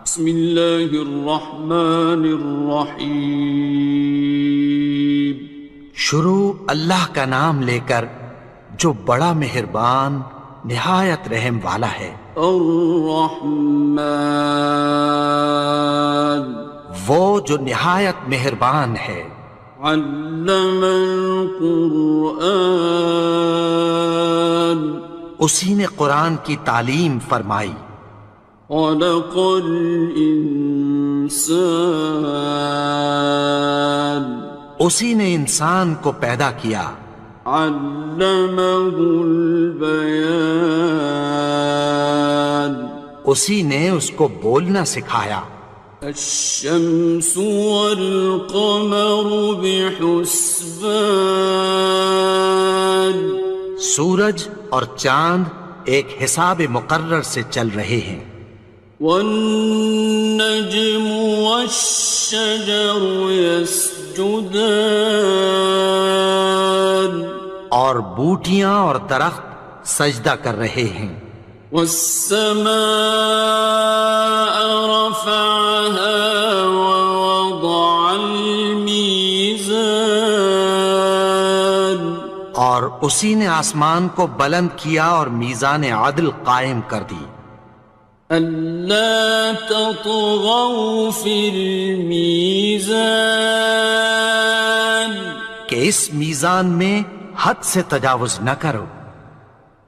بسم اللہ الرحمن الرحیم۔ شروع اللہ کا نام لے کر جو بڑا مہربان نہایت رحم والا ہے۔ الرحمن، وہ جو نہایت مہربان ہے۔ علم القرآن، اسی نے قرآن کی تعلیم فرمائی۔ خلق الانسان، اسی نے انسان کو پیدا کیا۔ علمہ البیان، اسی نے اس کو بولنا سکھایا۔ الشمس والقمر بحسبان، سورج اور چاند ایک حساب مقرر سے چل رہے ہیں۔ والنجم والشجر يسجدان، اور بوٹیاں اور درخت سجدہ کر رہے ہیں۔ والسماء رفعها ووضع الميزان، اور اسی نے آسمان کو بلند کیا اور میزان عدل قائم کر دی۔ ألا تطغوا في الميزان، کہ اس میزان میں حد سے تجاوز نہ کرو۔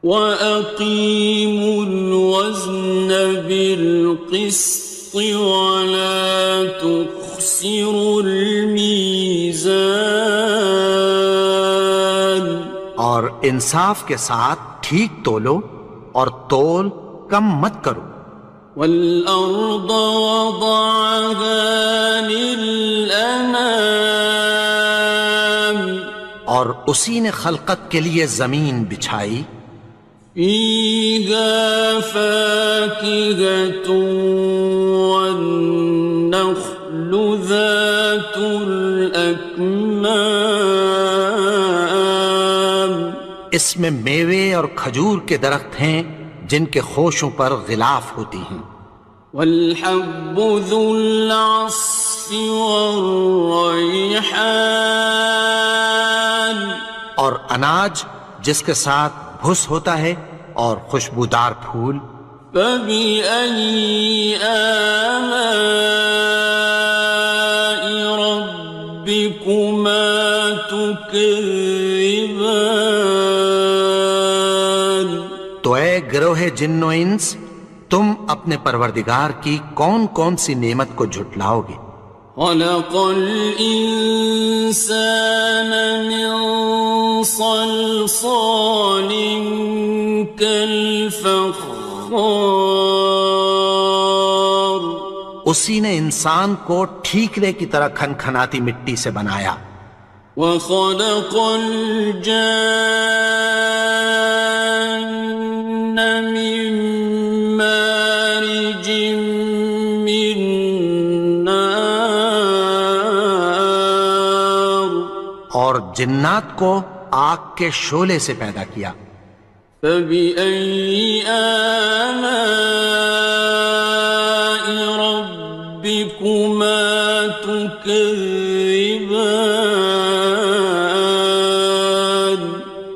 وَأَقِيمُوا الْوَزْنَ بِالْقِسْطِ وَلَا تُخْسِرُوا الْمِيزَانَ، اور انصاف کے ساتھ ٹھیک تولو اور تول کم مت کرو۔ وَالْأَرْضَ وَضَعَهَا لِلْأَنَامِ، اور اسی نے خلقت کے لیے زمین بچھائی۔ فِيهَا فَاكِهَةٌ وَالنَّخْلُ ذَاتُ الْأَكْمَامِ، اس میں میوے اور کھجور کے درخت ہیں جن کے خوشوں پر غلاف ہوتی ہیں۔ وَالْحَبُّ ذُو الْعَصْفِ وَالرَّيْحَانِ، اور اناج جس کے ساتھ بھس ہوتا ہے اور خوشبودار پھول۔ فَبِأَيِّ آلَاءِ رَبِّكُمَا تُكَذِّبَانِ، تو اے گروہ جن و انس، تم اپنے پروردگار کی کون کون سی نعمت کو جھٹلاؤ گے؟ خَلَقَ الْإِنسَانَ مِنْ صَلْصَالٍ كَالْفَخَّارِ، اسی نے انسان کو ٹھیکرے کی طرح کھنکھناتی مٹی سے بنایا۔ وَخَلَقَ الْجَانَّ مِن مَّارِجٍ مِّن نَّارٍ، اور جنات کو آگ کے شعلے سے پیدا کیا۔ فَبِأَيِّ آلَاءِ رَبِّكُمَا تُكَذِّبَانِ،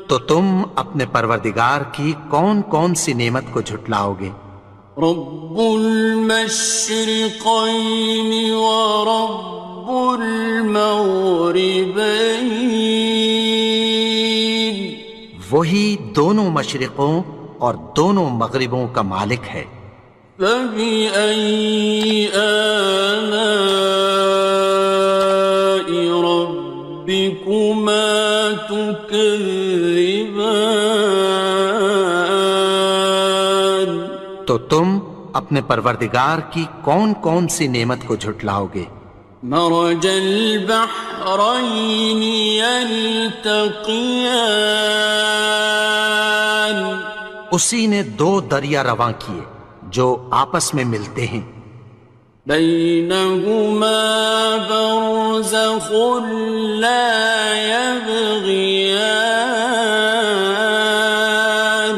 تو تم اپنے پروردگار کی کون کون سی نعمت کو جھٹلاؤ گے؟ رب المشرقین ورب المغربین، وہی دونوں مشرقوں اور دونوں مغربوں کا مالک ہے۔ فَبِأَيِّ آلَاءِ رَبِّكُمَا تُكَذِّبَانِ، تو تم اپنے پروردگار کی کون کون سی نعمت کو جھٹلاؤ گے؟ مرج البحرین یلتقیان، اسی نے دو دریا رواں کیے جو آپس میں ملتے ہیں۔ بینہما برزخ لا یبغیان،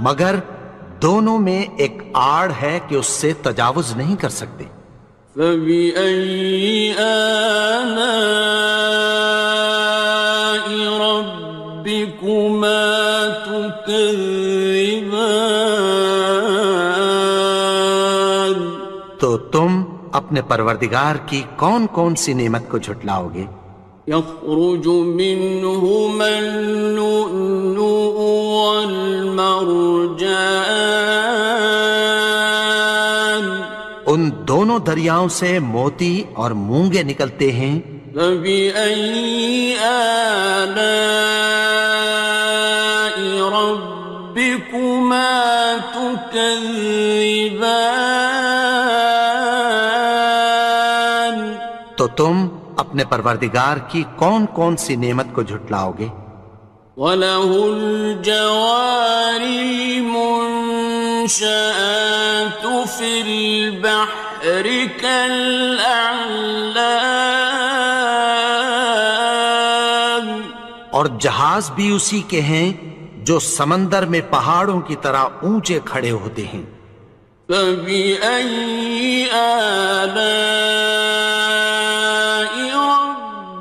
مگر دونوں میں ایک آڑ ہے کہ اس سے تجاوز نہیں کر سکتے۔ فبأي آلاء ربكما تكذبان؟ تو تم اپنے پروردگار کی کون کون سی نعمت کو جھٹلاؤ گے؟ يخرج منهما اللؤلؤ والمرجان ان دونوں دریاؤں سے موتی اور مونگے نکلتے ہیں۔ فبأي آلاء ربكما تكذبان؟ تو تم اپنے پروردگار کی کون کون سی نعمت کو جھٹلاؤ گے؟ وَلَهُ الْجَوَارِ الْمُنشَآتُ فِي الْبَحْرِ كَالْأَعْلَامِ، اور جہاز بھی اسی کے ہیں جو سمندر میں پہاڑوں کی طرح اونچے کھڑے ہوتے ہیں۔ فَبِأَيِّ آلَاءِ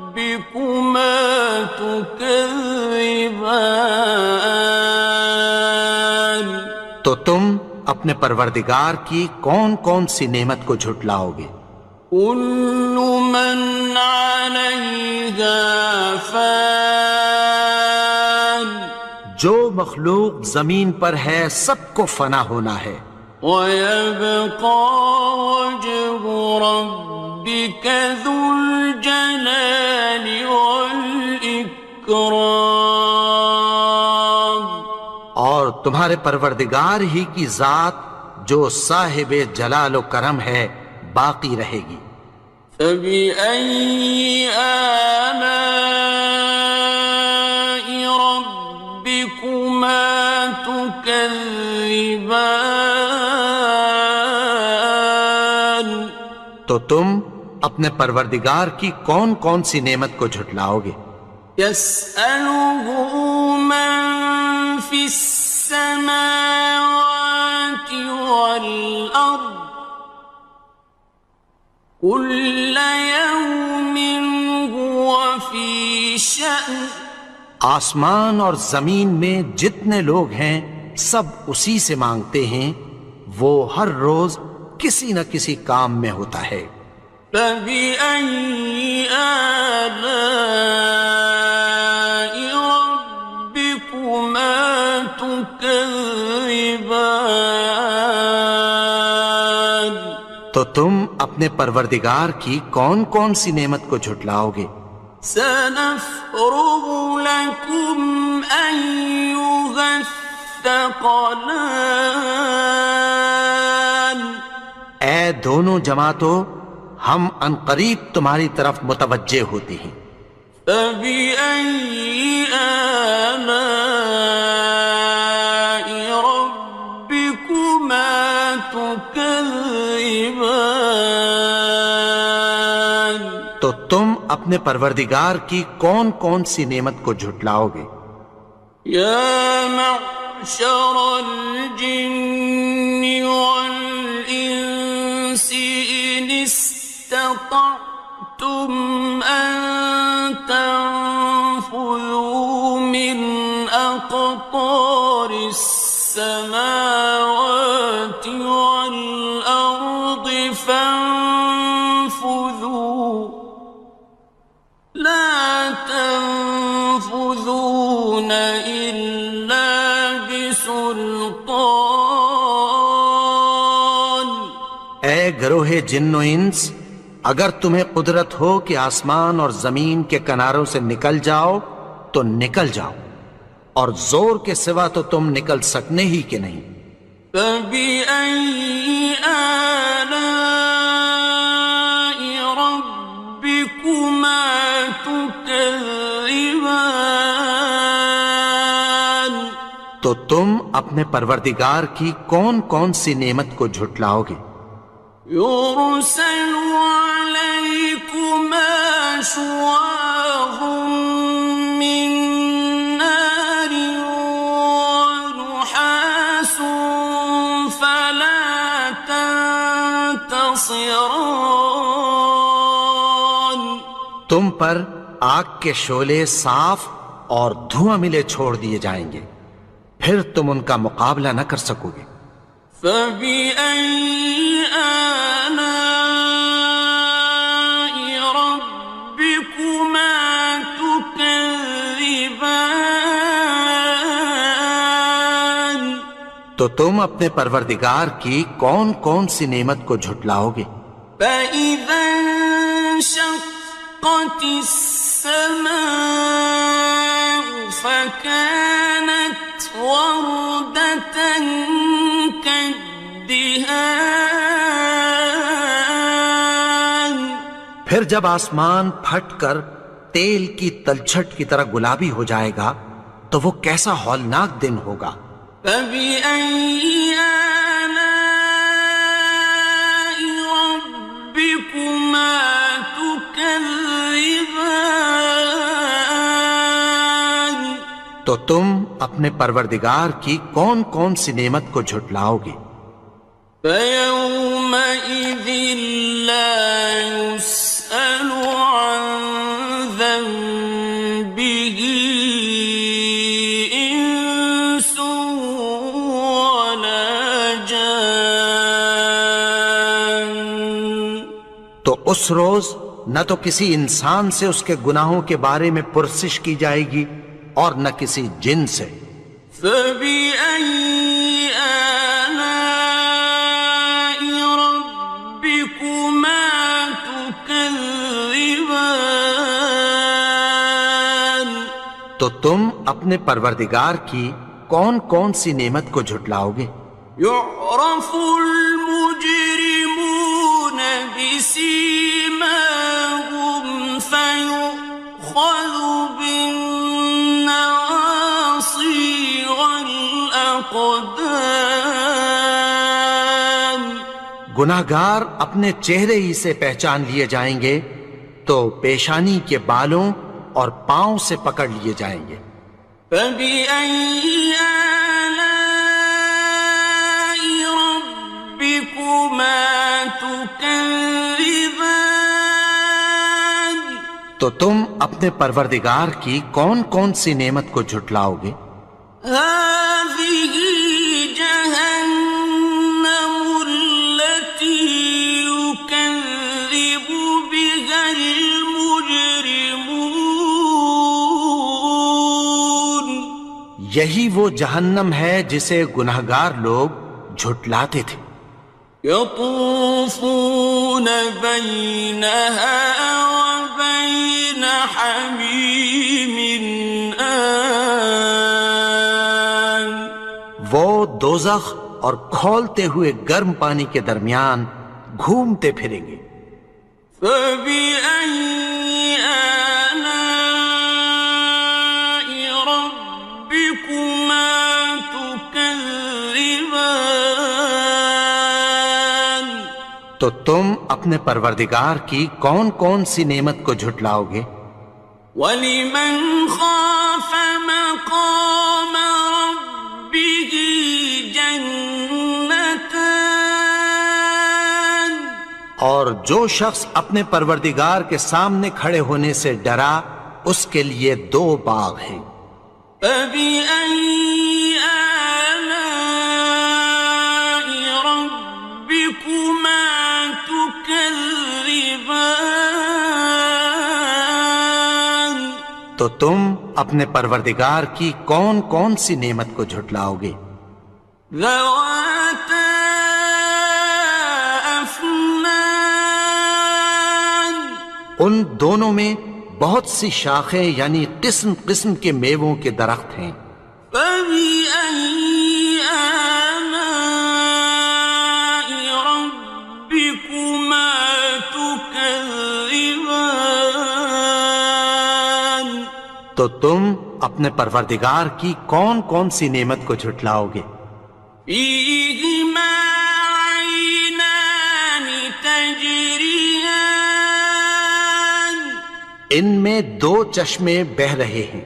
رَبِّكُمَا تُكَذِّبَانِ؟ تو تم اپنے پروردگار کی کون کون سی نعمت کو جھٹلاؤ گے؟ كُلُّ مَنْ عَلَيْهَا فَانٍ، جو مخلوق زمین پر ہے سب کو فنا ہونا ہے۔ وَيَبْقَى وَجْهُ رَبِّكَ ذُو الْجَلَالِ وَالْإِكْرَامِ، اور تمہارے پروردگار ہی کی ذات جو صاحب جلال و کرم ہے باقی رہے گی۔ فَبِأَيِّ آلَاءِ رَبِّكُمَا تُكَذِّبَانِ؟ تو تم اپنے پروردگار کی کون کون سی نعمت کو جھٹلاؤ گے؟ يَسْأَلُهُ مَن فِي السَّمَاوَاتِ وَالْأَرْضِ كُلَّ يَوْمٍ هُوَ فِي شَأْنٍ، آسمان اور زمین میں جتنے لوگ ہیں سب اسی سے مانگتے ہیں، وہ ہر روز کسی نہ کسی کام میں ہوتا ہے۔ فَبِأَيِّ آلَاءِ رَبِّكُمَا تُكَذِّبَانِ؟ تو تم اپنے پروردگار کی کون کون سی نعمت کو جھٹلاؤ گے؟ سَنَفْرُغُ لَكُمْ أَيُّهَ الثَّقَلَانِ، اے دونوں جماعتوں، ہم عنقریب تمہاری طرف متوجہ ہوتے ہیں۔ فَبِأَيِّ آلَاءِ رَبِّكُمَا تُكَذِّبَانِ؟ تو تم اپنے پروردگار کی کون کون سی نعمت کو جھٹلاؤ گے؟ يَا مَعْشَرَ الْجِنِّ وَالْإِنسِ إِنِ اسْتَطَعْتُمْ أَن تَنفُذُوا مِنْ أَقْطَارِ السَّمَاوَاتِ وَالْأَرْضِ فَانفُذُوا لَا تَنفُذُونَ إِلَّا بِسُلْطَانٍ۔ اے گروہ جن و انس، اگر تمہیں قدرت ہو کہ آسمان اور زمین کے کناروں سے نکل جاؤ تو نکل جاؤ، اور زور کے سوا تو تم نکل سکنے ہی کہ نہیں۔ فَبِأَيِّ آلَاءِ رَبِّكُمَا تُكَذِّبَانِ؟ تو تم اپنے پروردگار کی کون کون سی نعمت کو جھٹلاؤ گے؟ يُرْسَلُ عَلَيْكُمَا شُوَاظٌ مِّن نَّارٍ وَنُحَاسٌ فَلَا خاصران تم پر آگ کے شعلے صاف اور دھواں ملے چھوڑ دیے جائیں گے، پھر تم ان کا مقابلہ نہ کر سکو گے۔ فَبِأَيِّ آلَاءِ رَبِّكُمَا تُكَذِّبَانِ تو تم اپنے پروردگار کی کون کون سی نعمت کو جھٹلاؤ گے؟ فَإِذَا انشَقَّتِ السَّمَاءُ فَكَانَتْ وَرْدَةً كَالدِّهَانِ پھر جب آسمان پھٹ کر تیل کی تلچھٹ کی طرح گلابی ہو جائے گا تو وہ کیسا ہولناک دن ہوگا۔ فَبِأَيِّ آلَاءِ رَبِّكُمَا تُكَذِّبَانِ تو تم اپنے پروردگار کی کون کون سی نعمت کو جھٹلاؤ گے؟ فَيَوْمَئِذٍ لَا يُسْأَلُ عَنْ ذَنبِهِ إِنسٌ وَلَا جَانٌ تو اس روز نہ تو کسی انسان سے اس کے گناہوں کے بارے میں پرسش کی جائے گی اور نہ کسی جن سے۔ فَبِأَيِّ آلَاءِ رَبِّكُمَا تُكَذِّبَانِ تو تم اپنے پروردگار کی کون کون سی نعمت کو جھٹلاؤ گے؟ يُعْرَفُ الْمُجْرِمُونَ بِسِيمَاهُمْ فَيُؤْخَذُ بِالنَّوَاصِي وَالْأَقْدَامِ گناہگار اپنے چہرے ہی سے پہچان لیے جائیں گے تو پیشانی کے بالوں اور پاؤں سے پکڑ لیے جائیں گے۔ فَبِأَيِّ آلَاءِ رَبِّكُمَا تُكَذِّبَانِ تو تم اپنے پروردگار کی کون کون سی نعمت کو جھٹلاؤ گے؟ هَٰذِهِ جَهَنَّمُ الَّتِي يُكَذِّبُ بِهَا الْمُجْرِمُونَ یہی وہ جہنم ہے جسے گناہگار لوگ جھٹلاتے تھے۔ يَطُوفُونَ بَيْنَهَا وَبَيْنَ حَمِيمٍ آنٍ وہ دوزخ اور کھولتے ہوئے گرم پانی کے درمیان گھومتے پھریں گے۔ فَبِأَيِّ آلَاءِ رَبِّكُمَا تُكَذِّبَانِ تو تم اپنے پروردگار کی کون کون سی نعمت کو جھٹلاؤ گے؟ وَلِمَنْ خَافَ مَقَامَ رَبِّهِ جَنَّتَانِ اور جو شخص اپنے پروردگار کے سامنے کھڑے ہونے سے ڈرا اس کے لیے دو باغ ہیں۔ فَبِأَيِّ آلَاءِ رَبِّكُمَا تُكَذِّبَانِ تو تم اپنے پروردگار کی کون کون سی نعمت کو جھٹلاؤ گے؟ ذَوَاتَا أَفْنَانٍ ان دونوں میں بہت سی شاخیں یعنی قسم قسم کے میووں کے درخت ہیں۔ فَبِأَيِّ آلَاءِ رَبِّكُمَا تُكَذِّبَانِ تو تم اپنے پروردگار کی کون کون سی نعمت کو جھٹلاؤ گے؟ فِيهِمَا عَيْنَانِ تَجْرِيَانِ ان میں دو چشمے بہہ رہے ہیں۔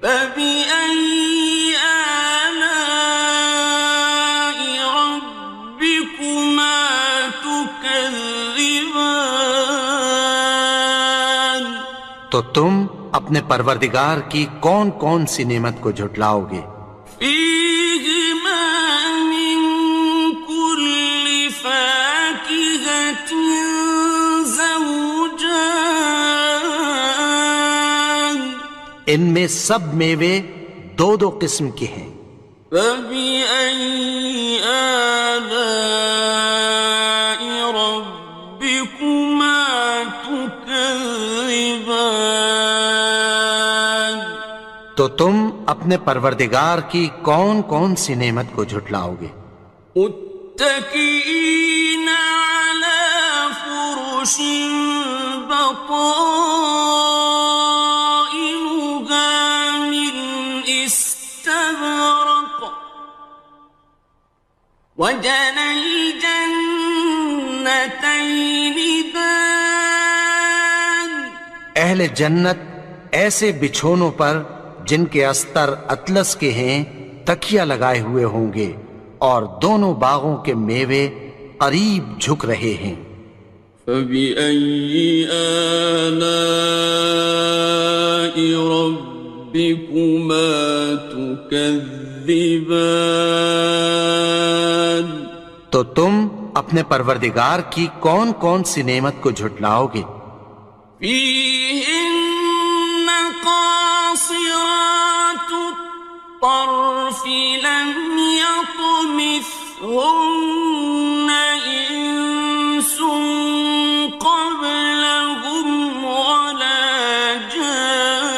فَبِأَيِّ آلَاءِ رَبِّكُمَا تُكَذِّبَانِ تكذبان تو تم اپنے پروردگار کی کون کون سی نعمت کو جھٹلاؤ گے؟ فيهما من كل فاكهة زوجان ان میں سب میوے دو دو قسم کے ہیں، فبأي آلاء ربكما تكذبان تو تم اپنے پروردگار کی کون کون سی نعمت کو جھٹلاؤ گے؟ متكئين على فرش بطائنها من استبرق وجنى الجنتين دان اہل جنت ایسے بچھونوں پر جن کے استر اطلس کے ہیں تکیہ لگائے ہوئے ہوں گے، اور دونوں باغوں کے میوے قریب جھک رہے ہیں۔ فبأي آلاء ربكما تكذبان تو تم اپنے پروردگار کی کون کون سی نعمت کو جھٹلاؤ گے؟ فيهن قاصرات الطرف لم يطمثهن إنس قبلهم ولا جان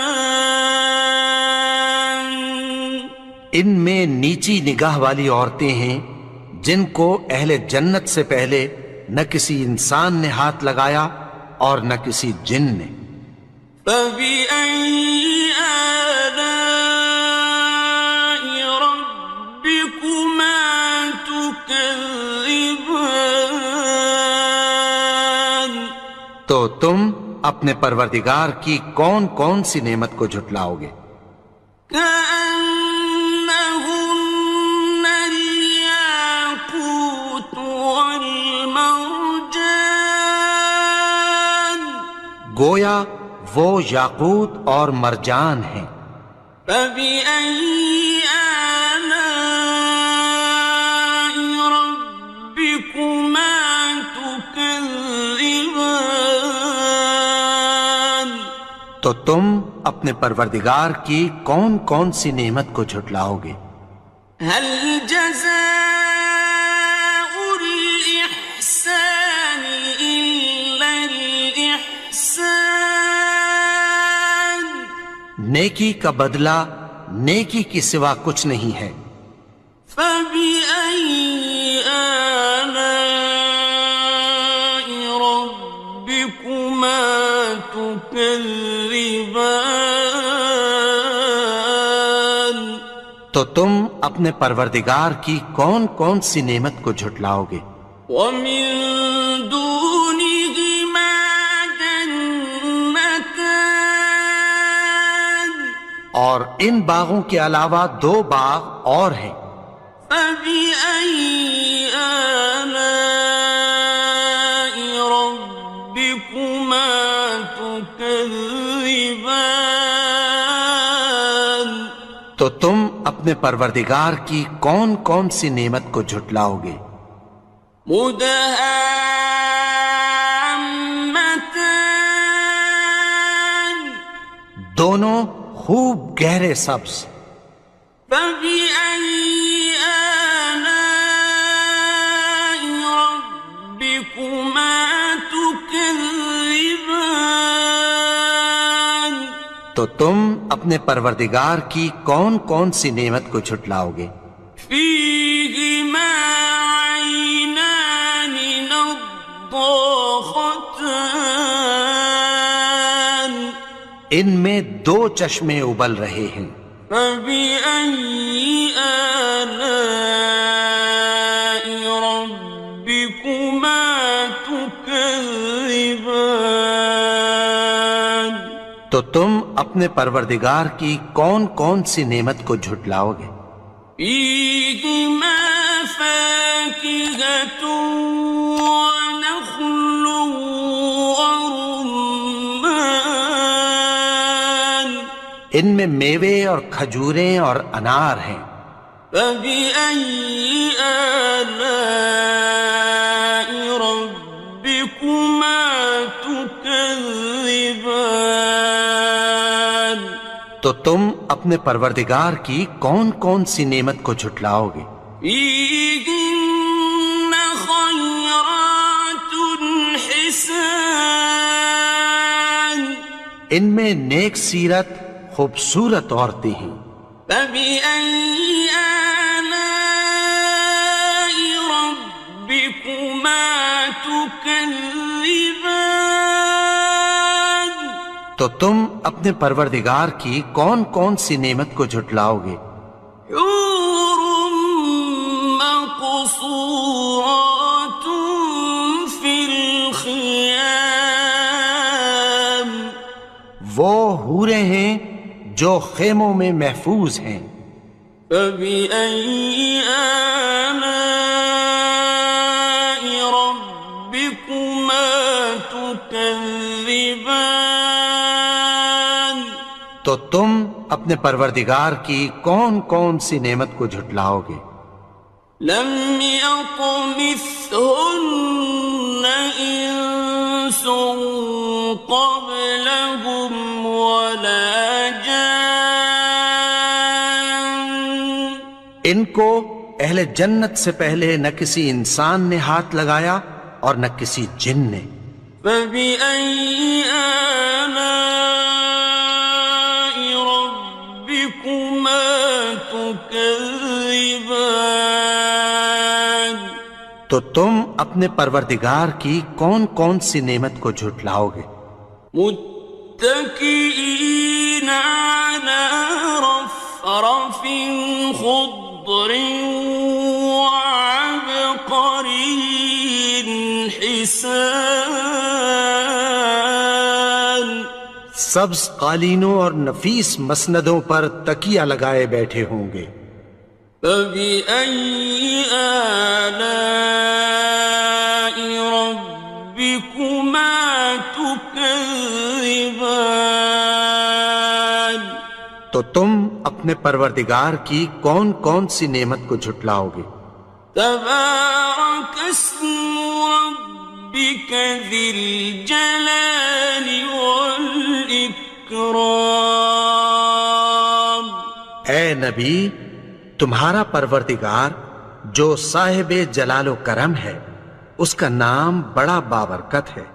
ان میں نیچی نگاہ والی عورتیں ہیں جن کو اہل جنت سے پہلے نہ کسی انسان نے ہاتھ لگایا اور نہ کسی جن نے۔ فبأي آلاء ربكما تكذبان تو تم اپنے پروردگار کی کون کون سی نعمت کو جھٹلاؤ گے؟ كأنهن الياقوت والمرجان گویا وہ یاقوت اور مرجان ہیں۔ فبأي آلاء ربكما تكذبان تو تم اپنے پروردگار کی کون کون سی نعمت کو جھٹلاؤ گے؟ هل جزاء الإحسان إلا الإحسان نیکی کا بدلہ نیکی کی سوا کچھ نہیں ہے۔ فبأي آلاء ربكما تكذبان تو تم اپنے پروردگار کی کون کون سی نعمت کو جھٹلاؤ گے؟ ومن دونهما جنتان اور ان باغوں کے علاوہ دو باغ اور ہیں۔ فبأي آلاء ربكما تكذبان تو تم اپنے پروردگار کی کون کون سی نعمت کو جھٹلاؤ گے؟ مدهامتان دونوں خوب گہرے سبز۔ فبأي آلاء ربكما تكذبان تو تم اپنے پروردگار کی کون کون سی نعمت کو جھٹلاؤ گے؟ فيهما عينان نضاختان ان میں دو چشمے ابل رہے ہیں۔ فبأي آلاء ربكما تكذبان تو تم اپنے پروردگار کی کون کون سی نعمت کو جھٹلاؤ گے؟ فيهما فاكهة ونخل ان میں میوے اور کھجوریں اور انار ہیں۔ فبأي آلاء ربكما تكذبان؟ تو تم اپنے پروردگار کی کون کون سی نعمت کو جھٹلاؤ گے؟ فيهن خيرات حسان، ان میں نیک سیرت خوبصورت عورتیں ہیں۔ فبأي آلاء ربكما تكذبان؟ تو تم اپنے پروردگار کی کون کون سی نعمت کو جھٹلاؤ گے؟ حور مقصورات في الخيام، وہ حوریں ہیں جو خیموں میں محفوظ ہیں۔ فبأي آلاء ربكما تكذبان؟ تو تم اپنے پروردگار کی کون کون سی نعمت کو جھٹلاؤ گے؟ لم يطمثهن إنس قبلهم ولا جان، ان کو اہل جنت سے پہلے نہ کسی انسان نے ہاتھ لگایا اور نہ کسی جن نے۔ فبأي آلاء ربكما تكذبان؟ تو تم اپنے پروردگار کی کون کون سی نعمت کو جھٹلاؤ گے؟ متكئين على رفرف خضر وعبقري حسان، سبز قالینوں اور نفیس مسندوں پر تکیہ لگائے بیٹھے ہوں گے۔ فبأي آلاء ربكما تكذبان؟ تو تم اپنے پروردگار کی کون کون سی نعمت کو جھٹلاؤ گے؟ تبارك اسم ربك ذي الجلال والإكرام۔ اے نبی، تمہارا پروردگار جو صاحب جلال و کرم ہے، اس کا نام بڑا بابرکت ہے۔